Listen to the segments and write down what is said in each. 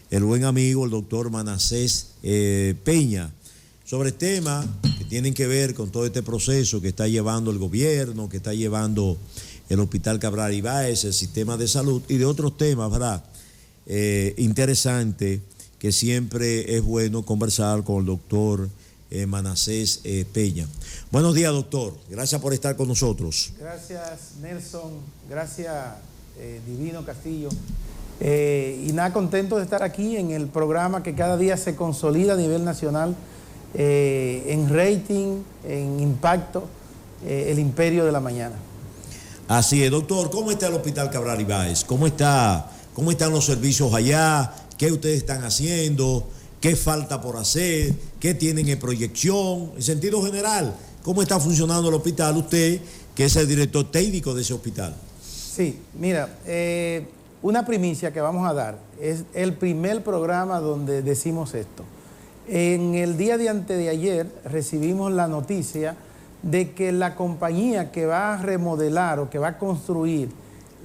el buen amigo, el doctor Manasés Peña, sobre temas que tienen que ver con todo este proceso que está llevando el gobierno, que está llevando el Hospital Cabral Ibáez, el sistema de salud y de otros temas, ¿verdad? Interesante, que siempre es bueno conversar con el doctor Manasés Peña. Buenos días, doctor. Gracias por estar con nosotros. Gracias, Nelson. Gracias, Divino Castillo. Y nada, contento de estar aquí en el programa que cada día se consolida a nivel nacional, en rating, en impacto, el imperio de la mañana. Así es, doctor. ¿Cómo está el Hospital Cabral Ibáez? ¿Cómo están los servicios allá? ¿Qué ustedes están haciendo? ¿Qué falta por hacer? ¿Qué tienen en proyección? En sentido general, ¿cómo está funcionando el hospital? Usted, que es el director técnico de ese hospital. Sí, mira, una primicia que vamos a dar. Es el primer programa donde decimos esto. En el día de antes de ayer recibimos la noticia de que la compañía que va a remodelar o que va a construir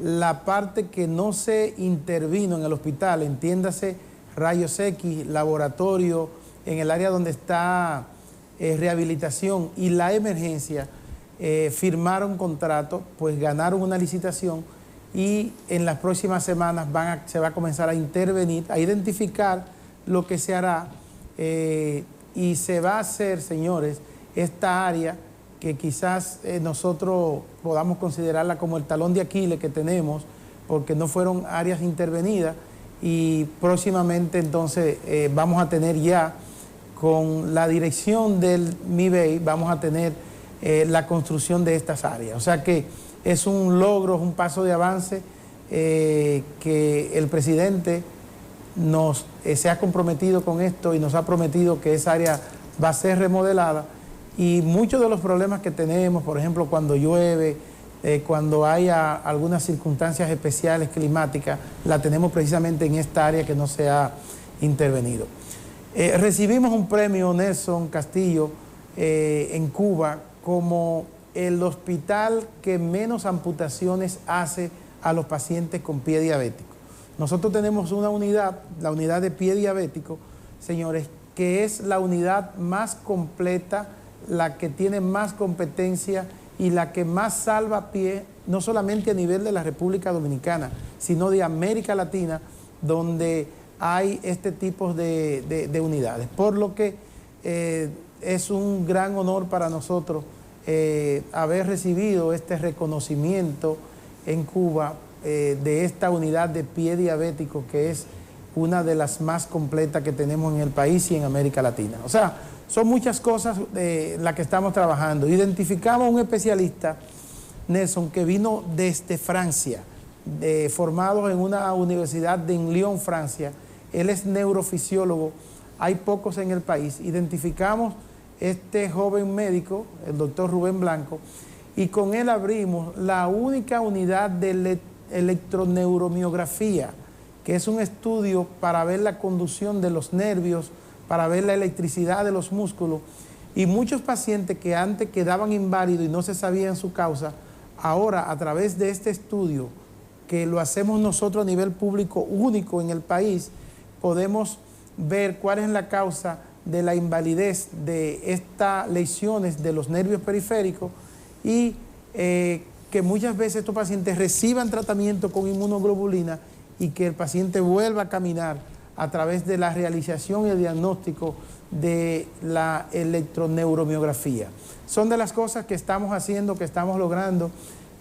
la parte que no se intervino en el hospital, entiéndase rayos X, laboratorio, en el área donde está rehabilitación y la emergencia, firmaron contrato, pues ganaron una licitación y en las próximas semanas se va a comenzar a intervenir, a identificar lo que se hará y se va a hacer, señores, esta área que quizás nosotros podamos considerarla como el talón de Aquiles que tenemos, porque no fueron áreas intervenidas, y próximamente entonces vamos a tener ya con la dirección del MIBEI, vamos a tener la construcción de estas áreas. O sea que es un logro, es un paso de avance que el presidente se ha comprometido con esto y nos ha prometido que esa área va a ser remodelada. Y muchos de los problemas que tenemos, por ejemplo, cuando llueve, cuando haya algunas circunstancias especiales climáticas, la tenemos precisamente en esta área que no se ha intervenido. Recibimos un premio, Nelson Castillo, en Cuba, como el hospital que menos amputaciones hace a los pacientes con pie diabético. Nosotros tenemos una unidad, la unidad de pie diabético, señores, que es la unidad más completa, la que tiene más competencia y la que más salva pie, no solamente a nivel de la República Dominicana, sino de América Latina, donde hay este tipo de unidades. Por lo que es un gran honor para nosotros haber recibido este reconocimiento en Cuba de esta unidad de pie diabético, que es una de las más completas que tenemos en el país y en América Latina. O sea, son muchas cosas las que estamos trabajando. Identificamos a un especialista, Nelson, que vino desde Francia, formado en una universidad de Lyon, Francia. Él es neurofisiólogo, hay pocos en el país. Identificamos este joven médico, el doctor Rubén Blanco, y con él abrimos la única unidad de electroneuromiografía, que es un estudio para ver la conducción de los nervios, para ver la electricidad de los músculos, y muchos pacientes que antes quedaban inválidos y no se sabían su causa, ahora a través de este estudio, que lo hacemos nosotros a nivel público único en el país, podemos ver cuál es la causa de la invalidez de estas lesiones de los nervios periféricos y que muchas veces estos pacientes reciban tratamiento con inmunoglobulina y que el paciente vuelva a caminar a través de la realización y el diagnóstico de la electroneuromiografía. Son de las cosas que estamos haciendo, que estamos logrando,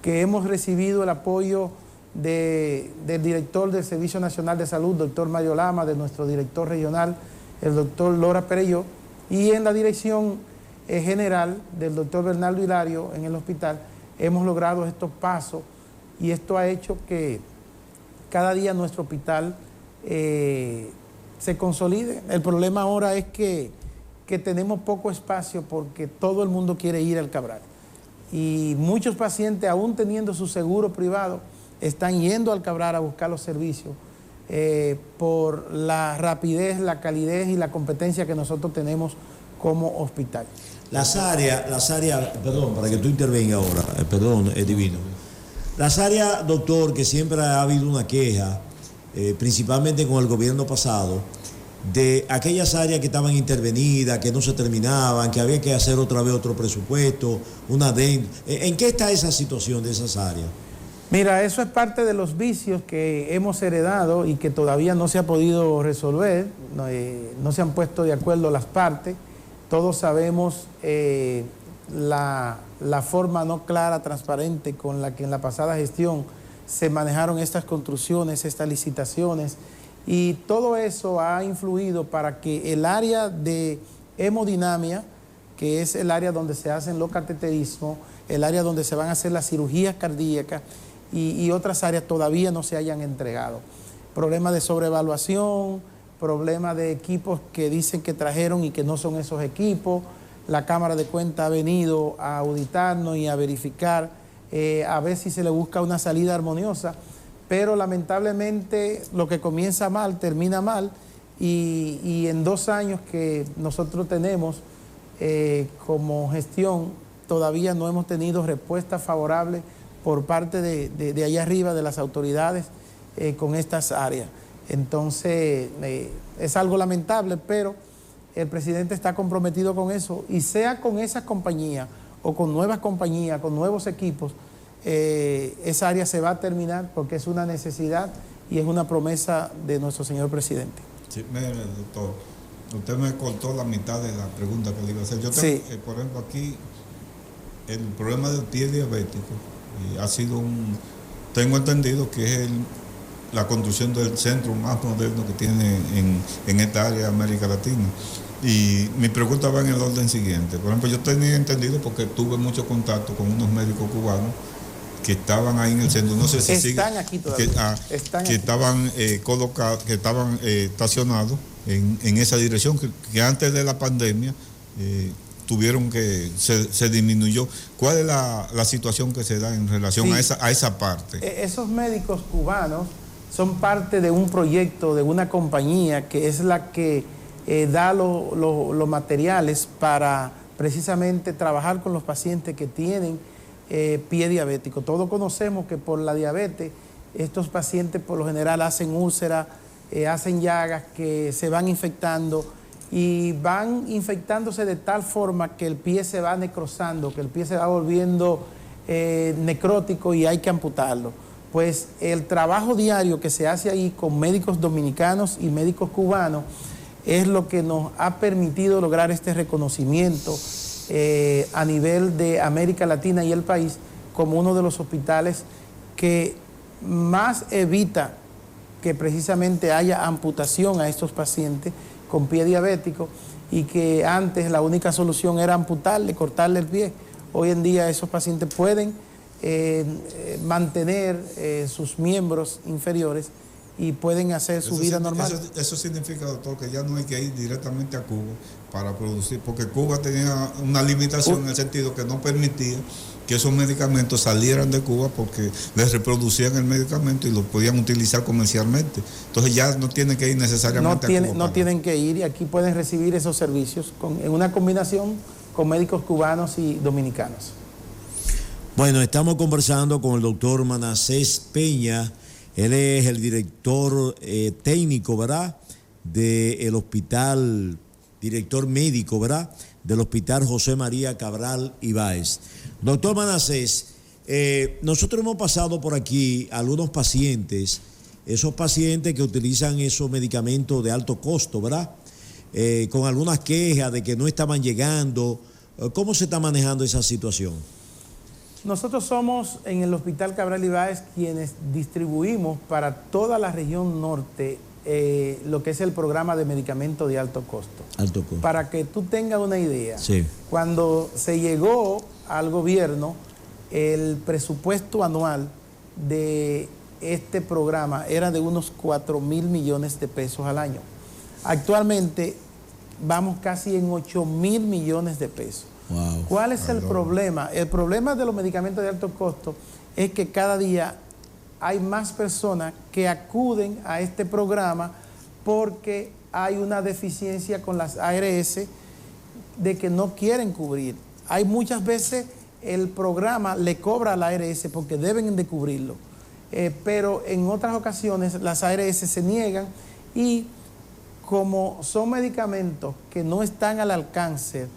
que hemos recibido el apoyo del director del Servicio Nacional de Salud, doctor Mario Lama, de nuestro director regional, el doctor Lora Perelló, y en la dirección general del doctor Bernardo Hilario en el hospital, hemos logrado estos pasos y esto ha hecho que cada día nuestro hospital se consolide. El problema ahora es que tenemos poco espacio porque todo el mundo quiere ir al Cabral. Y muchos pacientes, aún teniendo su seguro privado, están yendo al Cabral a buscar los servicios por la rapidez, la calidez y la competencia que nosotros tenemos como hospital. Las áreas, perdón, para que tú intervengas ahora, perdón, Divino. Las áreas, doctor, que siempre ha habido una queja principalmente con el gobierno pasado, de aquellas áreas que estaban intervenidas, que no se terminaban, que había que hacer otra vez otro presupuesto, una adenda. ¿En qué está esa situación de esas áreas? Mira, eso es parte de los vicios que hemos heredado y que todavía no se ha podido resolver, no se han puesto de acuerdo las partes. Todos sabemos la forma no clara, transparente con la que en la pasada gestión se manejaron estas construcciones, estas licitaciones, y todo eso ha influido para que el área de hemodinamia, que es el área donde se hacen los cateterismos, el área donde se van a hacer las cirugías cardíacas y otras áreas todavía no se hayan entregado. Problemas de sobrevaluación, problemas de equipos que dicen que trajeron y que no son esos equipos. La Cámara de Cuentas ha venido a auditarnos y a verificar, a ver si se le busca una salida armoniosa, pero lamentablemente lo que comienza mal termina mal, y en 2 años que nosotros tenemos como gestión todavía no hemos tenido respuesta favorable por parte de allá arriba, de las autoridades con estas áreas. Entonces es algo lamentable, pero el presidente está comprometido con eso, y sea con esas compañías o con nuevas compañías, con nuevos equipos, esa área se va a terminar porque es una necesidad y es una promesa de nuestro señor presidente. Sí, mire, doctor, usted me cortó la mitad de la pregunta que le iba a hacer. Yo tengo, Sí. por ejemplo, aquí el problema del pie diabético ha sido tengo entendido que es la construcción del centro más moderno que tiene en esta área de América Latina. Y mi pregunta va en el orden siguiente. Por ejemplo, yo tenía entendido, porque tuve mucho contacto con unos médicos cubanos que estaban ahí en el centro, no sé si Están aquí todavía. que estaban colocados, que estaban estacionados en esa dirección, que antes de la pandemia tuvieron que se disminuyó. ¿Cuál es la situación que se da en relación a esa parte? Esos médicos cubanos son parte de un proyecto, de una compañía que es la que da los materiales para precisamente trabajar con los pacientes que tienen pie diabético. Todos conocemos que por la diabetes estos pacientes por lo general hacen úlceras, hacen llagas que se van infectando, y van infectándose de tal forma que el pie se va necrosando, que el pie se va volviendo necrótico y hay que amputarlo. Pues el trabajo diario que se hace ahí con médicos dominicanos y médicos cubanos es lo que nos ha permitido lograr este reconocimiento a nivel de América Latina y el país como uno de los hospitales que más evita que precisamente haya amputación a estos pacientes con pie diabético, y que antes la única solución era amputarle, cortarle el pie. Hoy en día esos pacientes pueden mantener sus miembros inferiores y pueden hacer su vida normal. Eso significa, doctor, que ya no hay que ir directamente a Cuba para producir, porque Cuba tenía una limitación en el sentido que no permitía que esos medicamentos salieran de Cuba, porque les reproducían el medicamento y lo podían utilizar comercialmente. Entonces ya no tienen que ir necesariamente a Cuba. No tienen que ir, y aquí pueden recibir esos servicios en una combinación con médicos cubanos y dominicanos. Bueno, estamos conversando con el doctor Manasés Peña. Él es el director técnico, ¿verdad?, del hospital, director médico, ¿verdad?, del Hospital José María Cabral Ibáez. Doctor Manasés, nosotros hemos pasado por aquí algunos pacientes, esos pacientes que utilizan esos medicamentos de alto costo, ¿verdad?, con algunas quejas de que no estaban llegando. ¿Cómo se está manejando esa situación? Nosotros somos en el Hospital Cabral Ibáez quienes distribuimos para toda la región norte lo que es el programa de medicamentos de alto costo. Alto costo. Para que tú tengas una idea, sí, cuando se llegó al gobierno, el presupuesto anual de este programa era de unos 4.000 millones de pesos al año. Actualmente vamos casi en 8.000 millones de pesos. Wow. ¿Cuál es el problema? El problema de los medicamentos de alto costo es que cada día hay más personas que acuden a este programa porque hay una deficiencia con las ARS de que no quieren cubrir. Hay muchas veces el programa le cobra a la ARS porque deben de cubrirlo. pero en otras ocasiones las ARS se niegan y como son medicamentos que no están al alcance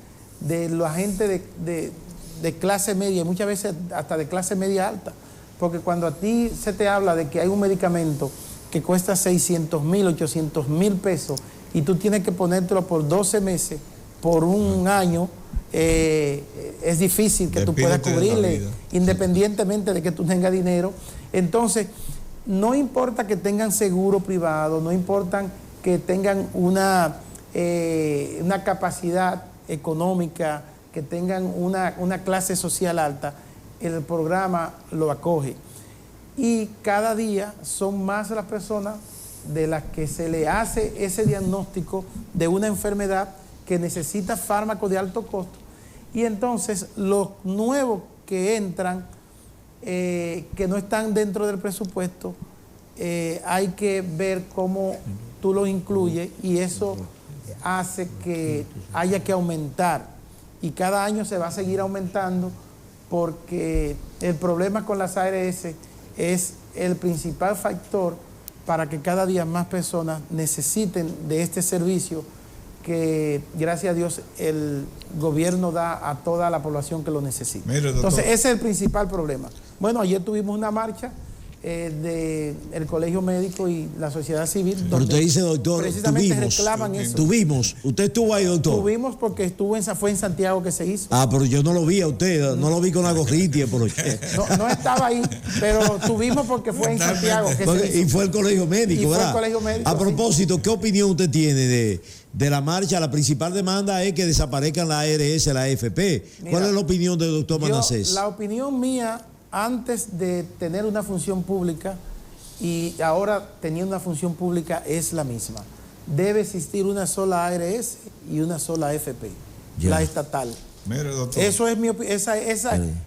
de la gente de clase media, muchas veces hasta de clase media alta, porque cuando a ti se te habla de que hay un medicamento que cuesta 600,000, 800,000 pesos y tú tienes que ponértelo por 12 meses, por un año, es difícil que tú puedas cubrirle, independientemente de que tú tengas dinero. Entonces, no importa que tengan seguro privado, no importa que tengan una capacidad económica, que tengan una clase social alta, el programa lo acoge. Y cada día son más las personas de las que se le hace ese diagnóstico de una enfermedad que necesita fármacos de alto costo. Y entonces los nuevos que entran, que no están dentro del presupuesto, hay que ver cómo tú los incluyes y eso hace que haya que aumentar. Y cada año se va a seguir aumentando porque el problema con las ARS es el principal factor para que cada día más personas necesiten de este servicio que, gracias a Dios, el gobierno da a toda la población que lo necesita. Mire, doctor. Entonces, ese es el principal problema. Bueno, ayer tuvimos una marcha del Colegio Médico y la sociedad civil. Pero usted dice, doctor, precisamente reclaman eso. Tuvimos. ¿Usted estuvo ahí, doctor? Tuvimos porque fue en Santiago que se hizo. Ah, pero yo no lo vi a usted, no lo vi con la gorritia. No estaba ahí, pero tuvimos porque fue en Santiago que se hizo. Y fue el Colegio Médico, ¿verdad? Fue el Colegio Médico, a propósito, ¿qué opinión usted tiene de la marcha? La principal demanda es que desaparezcan la ARS, la AFP. Mira, ¿cuál es la opinión del doctor Manassés? La opinión mía, antes de tener una función pública y ahora teniendo una función pública, es la misma. Debe existir una sola ARS y una sola AFP, la estatal. Mire, doctor. Eso es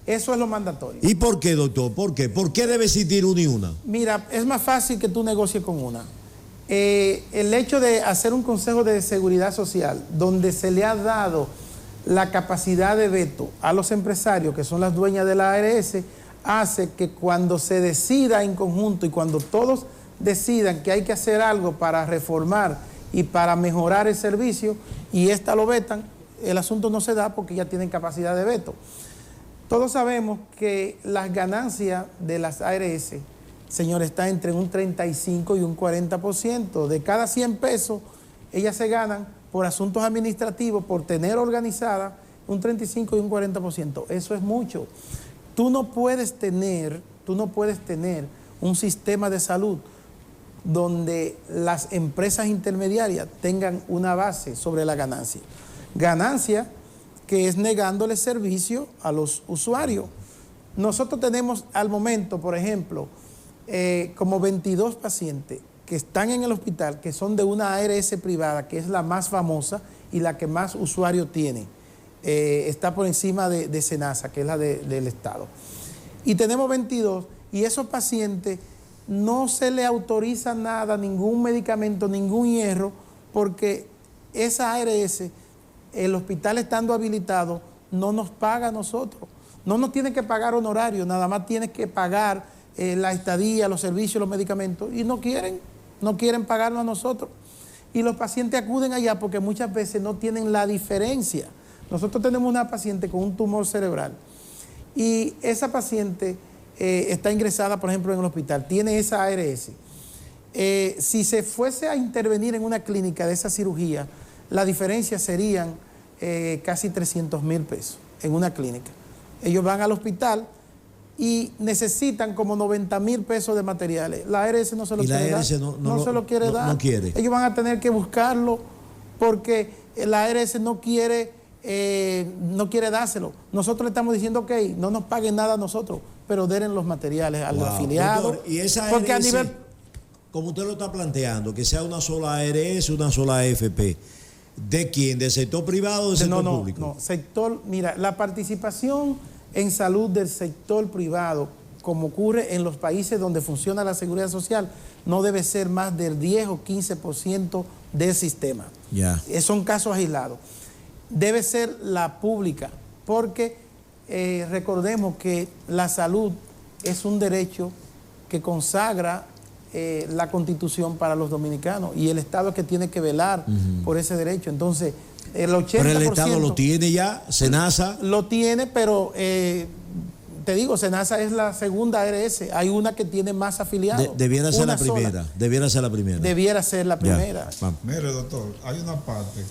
eso es lo mandatorio. ¿Y por qué, doctor? ¿Por qué? ¿Por qué debe existir una y una? Mira, es más fácil que tú negocies con una. El hecho de hacer un Consejo de Seguridad Social donde se le ha dado la capacidad de veto a los empresarios que son las dueñas de la ARS hace que cuando se decida en conjunto y cuando todos decidan que hay que hacer algo para reformar y para mejorar el servicio y esta lo vetan, el asunto no se da porque ya tienen capacidad de veto. Todos sabemos que las ganancias de las ARS, señores, está entre un 35 y un 40%. De cada 100 pesos, ellas se ganan por asuntos administrativos, por tener organizada un 35 y un 40%. Eso es mucho. Tú no puedes tener un sistema de salud donde las empresas intermediarias tengan una base sobre la ganancia. Ganancia que es negándole servicio a los usuarios. Nosotros tenemos al momento, por ejemplo, como 22 pacientes que están en el hospital, que son de una ARS privada, que es la más famosa y la que más usuarios tiene. Está por encima de Senasa, que es la del Estado. Y tenemos 22, y esos pacientes no se le autoriza nada, ningún medicamento, ningún hierro, porque esa ARS, el hospital estando habilitado, no nos paga a nosotros. No nos tiene que pagar honorario, nada más tiene que pagar la estadía, los servicios, los medicamentos, y no quieren pagarnos a nosotros. Y los pacientes acuden allá porque muchas veces no tienen la diferencia. Nosotros tenemos una paciente con un tumor cerebral y esa paciente está ingresada, por ejemplo, en el hospital, tiene esa ARS. Si se fuese a intervenir en una clínica de esa cirugía, la diferencia serían casi 300,000 pesos en una clínica. Ellos van al hospital y necesitan como 90,000 pesos de materiales. La ARS no se lo quiere dar. No se lo quiere dar. No quiere. Ellos van a tener que buscarlo porque la ARS no quiere dárselo. Nosotros le estamos diciendo, ok, no nos paguen nada a nosotros, pero den los materiales al afiliado. Doctor, y esa porque ARS, a nivel, como usted lo está planteando, que sea una sola ARS, una sola AFP, ¿de quién? ¿Del sector privado o del sector público? No, sector, mira, la participación en salud del sector privado, como ocurre en los países donde funciona la seguridad social, no debe ser más del 10 o 15% del sistema. Ya. Son casos aislados. Debe ser la pública, porque recordemos que la salud es un derecho que consagra la Constitución para los dominicanos, y el Estado es que tiene que velar por ese derecho. Entonces, el 80%... Pero el Estado lo tiene ya, SENASA. Lo tiene, pero te digo, SENASA es la segunda ARS. Hay una que tiene más afiliados. Debiera ser la primera. Sola. Debiera ser la primera. Debiera ser la primera. Mire, doctor, hay una parte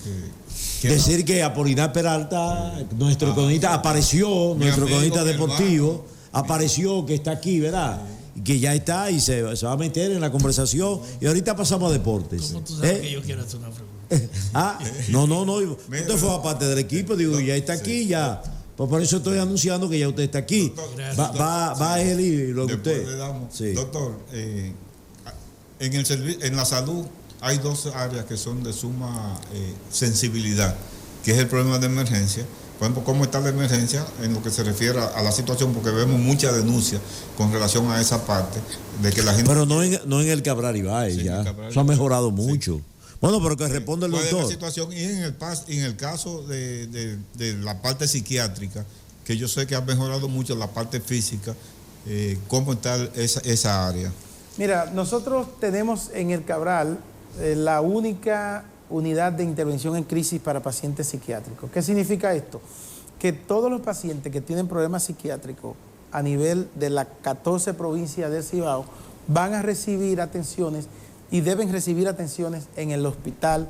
que decir que Apolinar Peralta, nuestro cronista, apareció, nuestro cronista deportivo, apareció, que está aquí, ¿verdad? Que ya está y se va a meter en la conversación. Y ahorita pasamos a deportes. ¿Cómo tú sabes que yo quiero hacer una pregunta? No. Usted fue parte del equipo, digo, ya está aquí, ya. Pues por eso estoy anunciando que ya usted está aquí. Doctor, va él y luego usted. Le damos. Sí. Doctor, en la salud hay dos áreas que son de suma sensibilidad, que es el problema de emergencia. Por ejemplo, ¿cómo está la emergencia en lo que se refiere a la situación? Porque vemos muchas denuncias con relación a esa parte de que la gente... Pero no en el Cabral Ibáez, sí, ya. Eso ha mejorado mucho. Sí. Bueno, pero que responde el doctor. La situación, y en el caso de la parte psiquiátrica, que yo sé que ha mejorado mucho la parte física, ¿cómo está esa área? Mira, nosotros tenemos en el Cabral la única unidad de intervención en crisis para pacientes psiquiátricos. ¿Qué significa esto? Que todos los pacientes que tienen problemas psiquiátricos a nivel de las 14 provincias del Cibao van a recibir atenciones y deben recibir atenciones en el hospital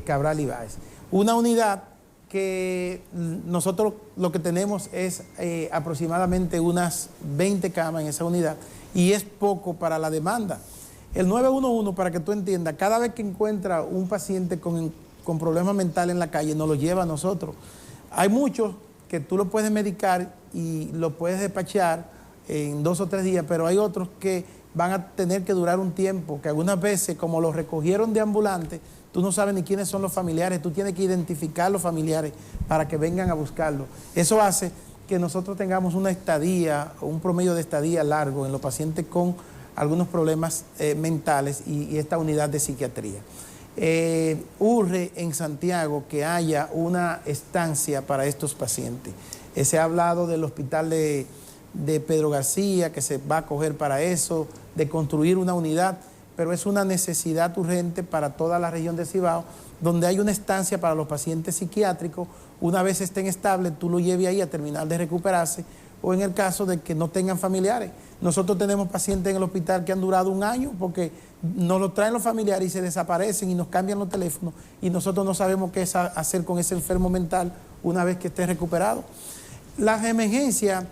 Cabral Ibáez. Una unidad que nosotros lo que tenemos es aproximadamente unas 20 camas en esa unidad, y es poco para la demanda. El 911, para que tú entiendas, cada vez que encuentra un paciente con problemas mentales en la calle, nos lo lleva a nosotros. Hay muchos que tú lo puedes medicar y lo puedes despachar en 2 o 3 días, pero hay otros que van a tener que durar un tiempo, que algunas veces, como los recogieron de ambulante, tú no sabes ni quiénes son los familiares, tú tienes que identificar los familiares para que vengan a buscarlo. Eso hace que nosotros tengamos una estadía, un promedio de estadía largo en los pacientes con algunos problemas mentales y esta unidad de psiquiatría. Urge en Santiago que haya una estancia para estos pacientes. Se ha hablado del hospital de Pedro García, que se va a coger para eso, de construir una unidad, pero es una necesidad urgente para toda la región de Cibao, donde hay una estancia para los pacientes psiquiátricos. Una vez estén estables, tú lo lleves ahí a terminar de recuperarse, o en el caso de que no tengan familiares. Nosotros tenemos pacientes en el hospital que han durado 1 año porque nos lo traen los familiares y se desaparecen y nos cambian los teléfonos y nosotros no sabemos qué hacer con ese enfermo mental una vez que esté recuperado. Las emergencias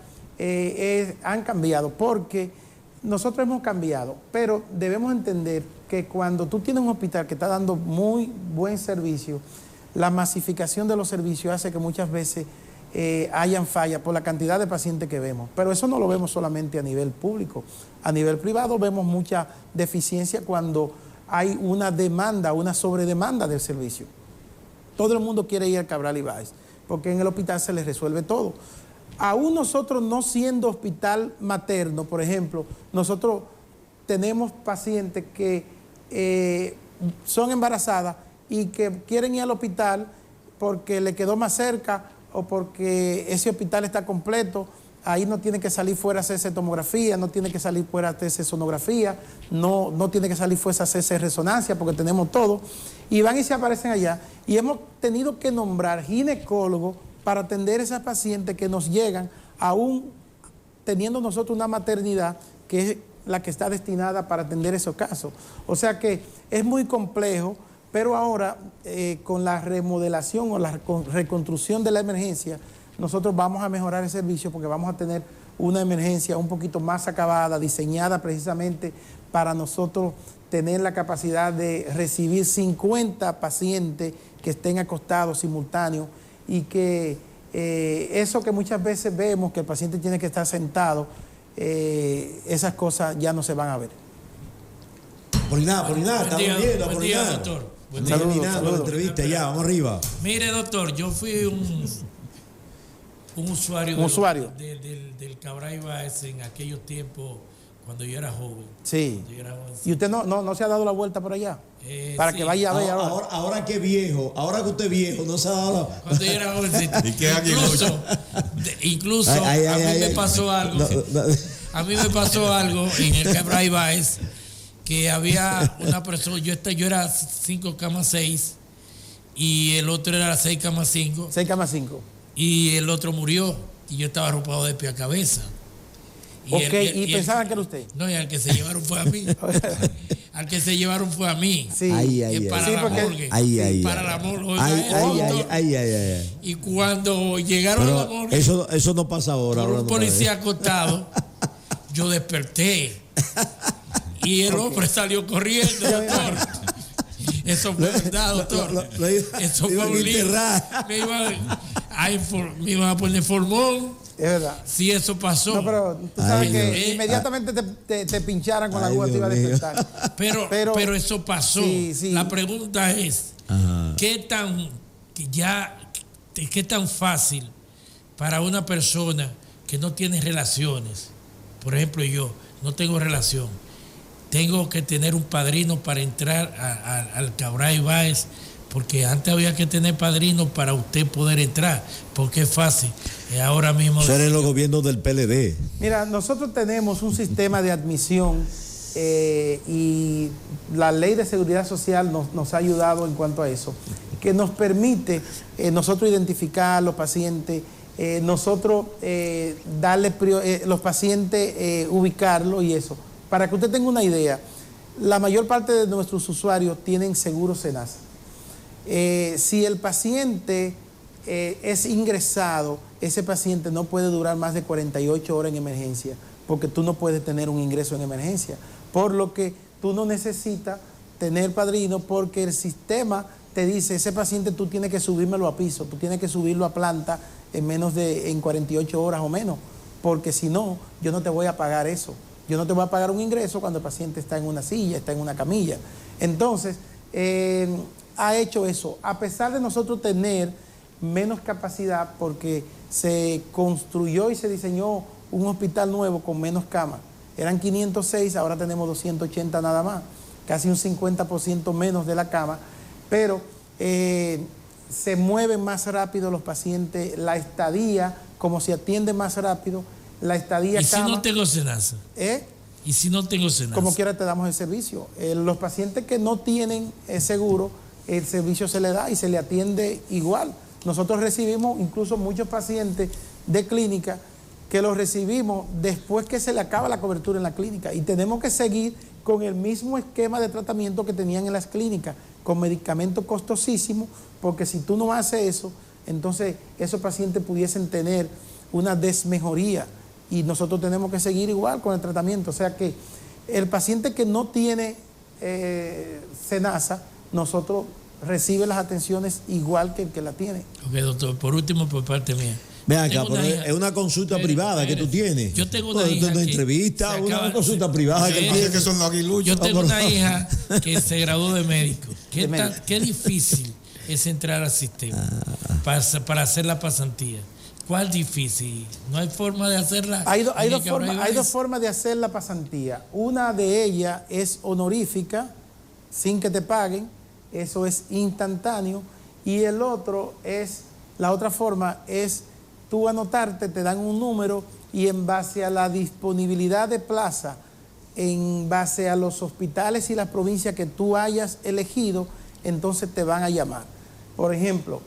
han cambiado porque nosotros hemos cambiado, pero debemos entender que cuando tú tienes un hospital que está dando muy buen servicio, la masificación de los servicios hace que muchas veces hayan fallas por la cantidad de pacientes que vemos. Pero eso no lo vemos solamente a nivel público. A nivel privado vemos mucha deficiencia cuando hay una demanda, una sobredemanda del servicio. Todo el mundo quiere ir al Cabral Ibáez, porque en el hospital se les resuelve todo. Aún nosotros no siendo hospital materno, por ejemplo, nosotros tenemos pacientes que son embarazadas y que quieren ir al hospital porque le quedó más cerca o porque ese hospital está completo. Ahí no tiene que salir fuera a hacerse tomografía, no tiene que salir fuera a hacerse sonografía, no tiene que salir fuera a hacerse resonancia porque tenemos todo. Y van y se aparecen allá. Y hemos tenido que nombrar ginecólogos para atender a esas pacientes que nos llegan, aún teniendo nosotros una maternidad que es la que está destinada para atender esos casos. O sea que es muy complejo, pero ahora con la remodelación o la reconstrucción de la emergencia, nosotros vamos a mejorar el servicio porque vamos a tener una emergencia un poquito más acabada, diseñada precisamente para nosotros tener la capacidad de recibir 50 pacientes que estén acostados simultáneos y que eso que muchas veces vemos que el paciente tiene que estar sentado, esas cosas ya no se van a ver. Apolinar, estamos viendo, Buen día, doctor. Buen día. Terminando la entrevista ya, vamos arriba. Mire, doctor, yo fui un usuario, del Cabral Ibáez en aquellos tiempos cuando yo era joven. Sí. ¿Y usted no se ha dado la vuelta por allá? Para que vaya a ver ahora. Ahora que viejo, ahora que usted es viejo, no se ha dado la... Cuando yo era jovencito. Incluso a mí me pasó algo. A mí me pasó algo en el Cabral Ibáez, que había una persona, yo era 5,6 y el otro era 6,5. 6,5. Y el otro murió y yo estaba arropado de pie a cabeza. Y pensaban que era usted. No, y al que se llevaron fue a mí. Al que se llevaron fue a mí. Sí. Para sí, la morgue. Para la morgue. Y cuando llegaron a la morgue, eso no pasa ahora. Por un policía acostado, yo desperté. Y el hombre salió corriendo, doctor. Eso fue verdad, doctor. Eso fue un lío. Me iban a poner formón. Es verdad. Sí, eso pasó. No, pero tú sabes que inmediatamente te pincharan con la aguja, te iba a despertar. Pero eso pasó. Sí. La pregunta es, ¿qué tan fácil para una persona que no tiene relaciones? Por ejemplo, yo no tengo relación. Tengo que tener un padrino para entrar al Cabral Ibáez, porque antes había que tener padrino para usted poder entrar, porque es fácil. Ahora mismo... Ser en los gobiernos del PLD. Mira, nosotros tenemos un sistema de admisión y la ley de seguridad social nos ha ayudado en cuanto a eso, que nos permite nosotros identificar a los pacientes, nosotros darle los pacientes, ubicarlos y eso. Para que usted tenga una idea, la mayor parte de nuestros usuarios tienen seguro SENASA. Si el paciente es ingresado, ese paciente no puede durar más de 48 horas en emergencia, porque tú no puedes tener un ingreso en emergencia. Por lo que tú no necesitas tener padrino, porque el sistema te dice, ese paciente tú tienes que subírmelo a piso, tú tienes que subirlo a planta en 48 horas o menos, porque si no, yo no te voy a pagar eso. Yo no te voy a pagar un ingreso cuando el paciente está en una silla, está en una camilla. Entonces, ha hecho eso, a pesar de nosotros tener menos capacidad, porque se construyó y se diseñó un hospital nuevo con menos camas. Eran 506, ahora tenemos 280 nada más, casi un 50% menos de la cama, pero se mueven más rápido los pacientes, la estadía, como se atiende más rápido, la estadía. ¿Y si no tengo SENASA? ¿Y si no tengo SENASA? Como quiera te damos el servicio. Los pacientes que no tienen seguro, el servicio se le da y se le atiende igual. Nosotros recibimos incluso muchos pacientes de clínica que los recibimos después que se le acaba la cobertura en la clínica y tenemos que seguir con el mismo esquema de tratamiento que tenían en las clínicas, con medicamentos costosísimos, porque si tú no haces eso, entonces esos pacientes pudiesen tener una desmejoría y nosotros tenemos que seguir igual con el tratamiento. O sea que el paciente que no tiene SENASA, nosotros recibe las atenciones igual que el que la tiene. Ok, doctor, por último, por parte mía. Ve acá, pero es una consulta privada que tú tienes. Yo tengo una hija una entrevista, una consulta privada que tienes. Que son los aguiluchos. Yo tengo una hija que se graduó de médico. Qué difícil es entrar al sistema para hacer la pasantía. ¿Cuál difícil? ¿No hay forma de hacerla? Hay dos formas de hacer la pasantía. Una de ellas es honorífica, sin que te paguen. Eso es instantáneo. Y la otra forma es tú anotarte, te dan un número y en base a la disponibilidad de plaza, en base a los hospitales y las provincias que tú hayas elegido, entonces te van a llamar. Por ejemplo,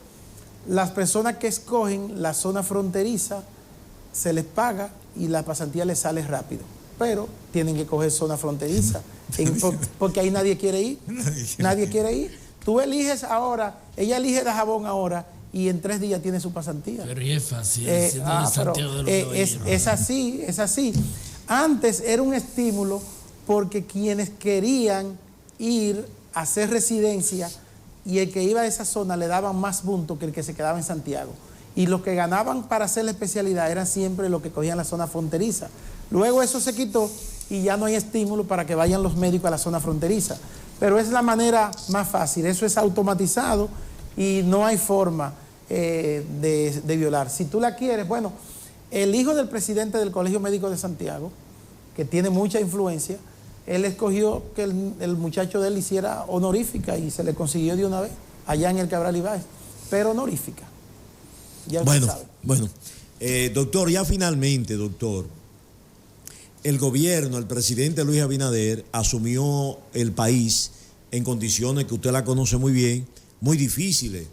las personas que escogen la zona fronteriza, se les paga y la pasantía les sale rápido. Pero tienen que coger zona fronteriza, porque ahí nadie quiere ir. Nadie quiere ir. Tú eliges ahora, ella elige Dajabón ahora y en 3 días tiene su pasantía. Pero es fácil. Es así. Antes era un estímulo porque quienes querían ir a hacer residencia y el que iba a esa zona le daban más puntos que el que se quedaba en Santiago. Y los que ganaban para hacer la especialidad eran siempre los que cogían la zona fronteriza. Luego eso se quitó y ya no hay estímulo para que vayan los médicos a la zona fronteriza. Pero es la manera más fácil, eso es automatizado y no hay forma de violar. Si tú la quieres, bueno, el hijo del presidente del Colegio Médico de Santiago, que tiene mucha influencia, él escogió que el muchacho de él hiciera honorífica y se le consiguió de una vez, allá en el Cabral Ibáez, pero honorífica. Ya usted sabe. Bueno, doctor, ya finalmente, doctor, el gobierno, el presidente Luis Abinader asumió el país en condiciones que usted la conoce muy bien, muy difíciles.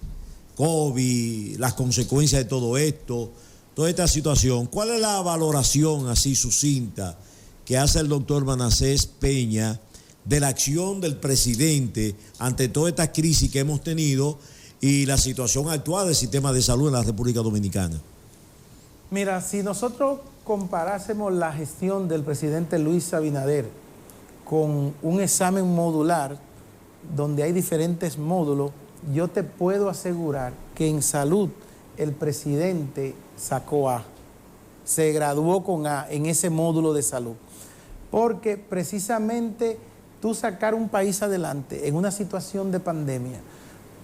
COVID, las consecuencias de todo esto, toda esta situación. ¿Cuál es la valoración así sucinta que hace el doctor Manasés Peña de la acción del presidente ante toda esta crisis que hemos tenido y la situación actual del sistema de salud en la República Dominicana? Mira, si nosotros comparásemos la gestión del presidente Luis Abinader con un examen modular, donde hay diferentes módulos, yo te puedo asegurar que en salud el presidente sacó A, se graduó con A en ese módulo de salud. Porque precisamente tú sacar un país adelante en una situación de pandemia,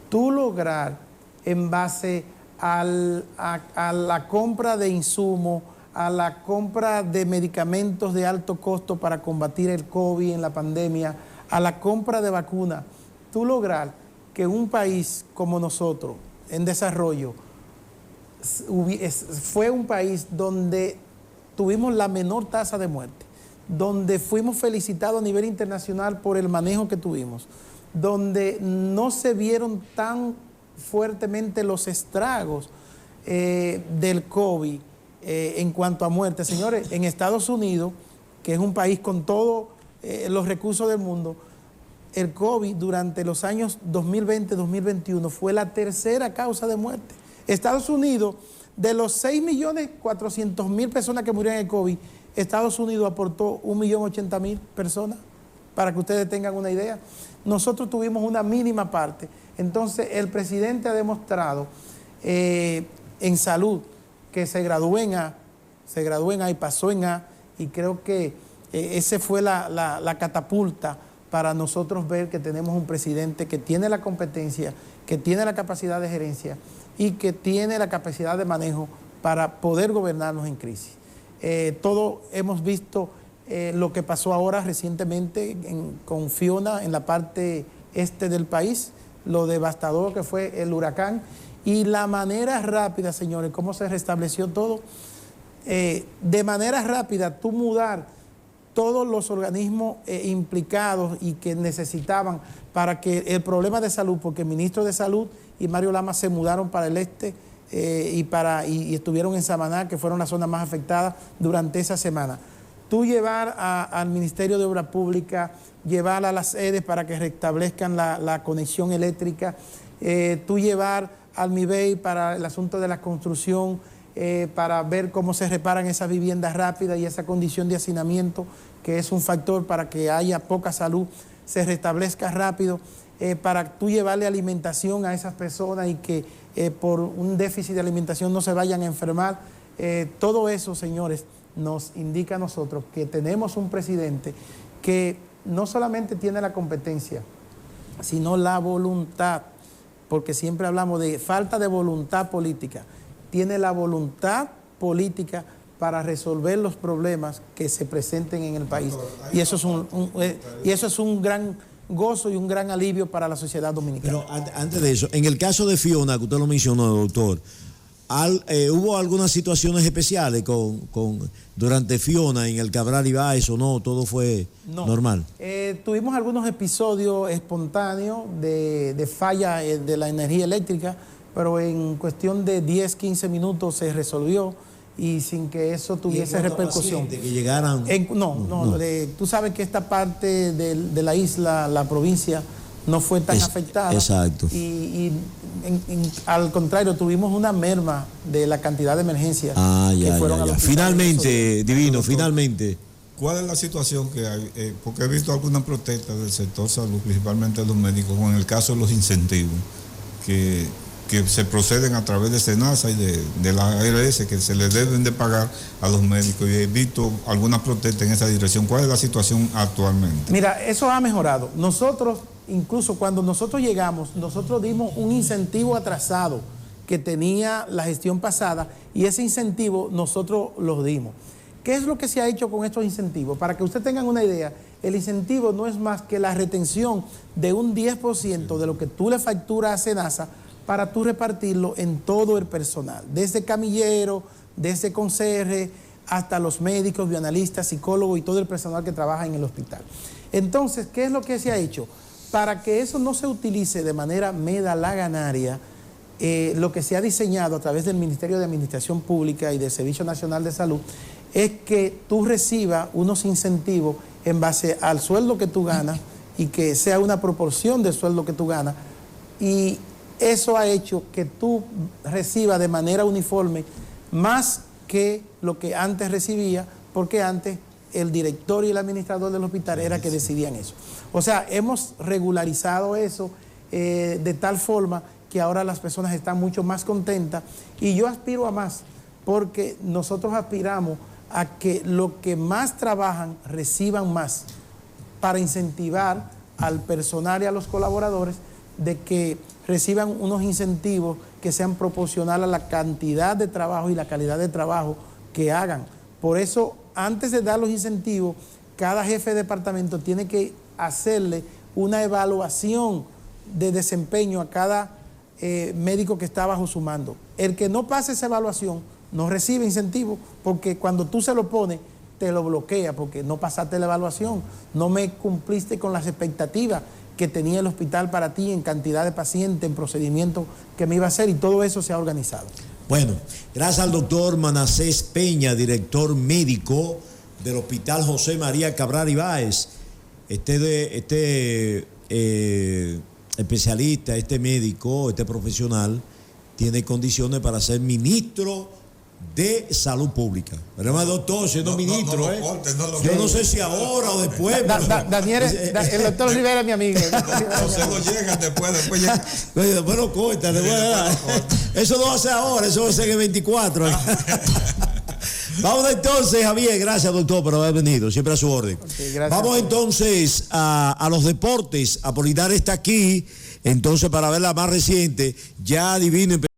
tú lograr en base a la compra de insumos, a la compra de medicamentos de alto costo para combatir el COVID en la pandemia, a la compra de vacunas, tú lograr que un país como nosotros, en desarrollo, fue un país donde tuvimos la menor tasa de muerte, donde fuimos felicitados a nivel internacional por el manejo que tuvimos, donde no se vieron tan fuertemente los estragos del COVID en cuanto a muerte. Señores, en Estados Unidos, que es un país con todos los recursos del mundo, el COVID durante los años 2020-2021 fue la tercera causa de muerte. Estados Unidos, de los 6.400.000 personas que murieron en el COVID, Estados Unidos aportó 1.080.000 personas, para que ustedes tengan una idea. Nosotros tuvimos una mínima parte. Entonces, el presidente ha demostrado en salud que se graduó en A, y pasó en A, y creo que esa fue la catapulta para nosotros ver que tenemos un presidente que tiene la competencia, que tiene la capacidad de gerencia y que tiene la capacidad de manejo para poder gobernarnos en crisis. Todos hemos visto lo que pasó ahora recientemente con Fiona en la parte este del país, lo devastador que fue el huracán y la manera rápida, señores, cómo se restableció todo. De manera rápida, tú mudar todos los organismos implicados y que necesitaban para que el problema de salud, porque el ministro de Salud y Mario Lama se mudaron para el este y estuvieron en Samaná, que fueron las zonas más afectadas durante esa semana. Tú llevar al Ministerio de Obras Públicas, llevar a las sedes para que restablezcan la conexión eléctrica, tú llevar al MIBEI para el asunto de la construcción, para ver cómo se reparan esas viviendas rápidas y esa condición de hacinamiento, que es un factor para que haya poca salud, se restablezca rápido, para tú llevarle alimentación a esas personas y que por un déficit de alimentación no se vayan a enfermar. Todo eso, señores, nos indica a nosotros que tenemos un presidente que no solamente tiene la competencia, sino la voluntad, porque siempre hablamos de falta de voluntad política. Tiene la voluntad política para resolver los problemas que se presenten en el país. Y eso es un gran gozo y un gran alivio para la sociedad dominicana. Pero antes de eso, en el caso de Fiona, que usted lo mencionó, doctor, ¿hubo algunas situaciones especiales durante Fiona en el Cabral Ibáez o no? ¿Todo fue normal? Tuvimos algunos episodios espontáneos de falla de la energía eléctrica, pero en cuestión de 10, 15 minutos se resolvió y sin que eso tuviese repercusión. Que llegaran... Tú sabes que esta parte de la isla, la provincia, no fue tan afectada. Exacto. Y al contrario, tuvimos una merma de la cantidad de emergencias que fueron a los Finalmente, Divino, finalmente. ¿Cuál es la situación que hay? Porque he visto algunas protestas del sector salud, principalmente de los médicos, con el caso de los incentivos, que se proceden a través de SENASA y de la ARS, que se les deben de pagar a los médicos. Y he visto algunas protestas en esa dirección. ¿Cuál es la situación actualmente? Mira, eso ha mejorado. Nosotros, incluso cuando nosotros llegamos, nosotros dimos un incentivo atrasado que tenía la gestión pasada y ese incentivo nosotros lo dimos. ¿Qué es lo que se ha hecho con estos incentivos? Para que ustedes tengan una idea, el incentivo no es más que la retención de un 10% de lo que tú le facturas a SENASA para tú repartirlo en todo el personal, desde camillero, desde conserje, hasta los médicos, bioanalistas, psicólogos y todo el personal que trabaja en el hospital. Entonces, ¿qué es lo que se ha hecho? Para que eso no se utilice de manera medalaganaria, lo que se ha diseñado a través del Ministerio de Administración Pública y del Servicio Nacional de Salud es que tú recibas unos incentivos en base al sueldo que tú ganas y que sea una proporción del sueldo que tú ganas, y eso ha hecho que tú recibas de manera uniforme más que lo que antes recibía, porque antes el director y el administrador del hospital era que decidían eso. O sea, hemos regularizado eso de tal forma que ahora las personas están mucho más contentas, y yo aspiro a más, porque nosotros aspiramos a que los que más trabajan reciban más, para incentivar al personal y a los colaboradores de que reciban unos incentivos que sean proporcionales a la cantidad de trabajo y la calidad de trabajo que hagan. Por eso, antes de dar los incentivos, cada jefe de departamento tiene que hacerle una evaluación de desempeño a cada médico que está bajo su mando. El que no pase esa evaluación no recibe incentivo, porque cuando tú se lo pones, te lo bloquea, porque no pasaste la evaluación, no me cumpliste con las expectativas que tenía el hospital para ti en cantidad de pacientes, en procedimientos que me iba a hacer, y todo eso se ha organizado. Bueno, gracias al doctor Manasés Peña, director médico del Hospital José María Cabral Ibáez. Este especialista, este médico, este profesional, tiene condiciones para ser ministro de Salud Pública. Pero además, doctor, siendo ministro, yo no sé si ahora o después. Daniel, el doctor Rivera es mi amigo. José no llega después llega. Después lo corta, eso no va a ser ahora, eso va a ser en el 24. Vamos entonces, Javier, gracias doctor por haber venido, siempre a su orden. Okay, vamos entonces a los deportes. Apolinar está aquí, entonces para ver la más reciente, ya adivinen.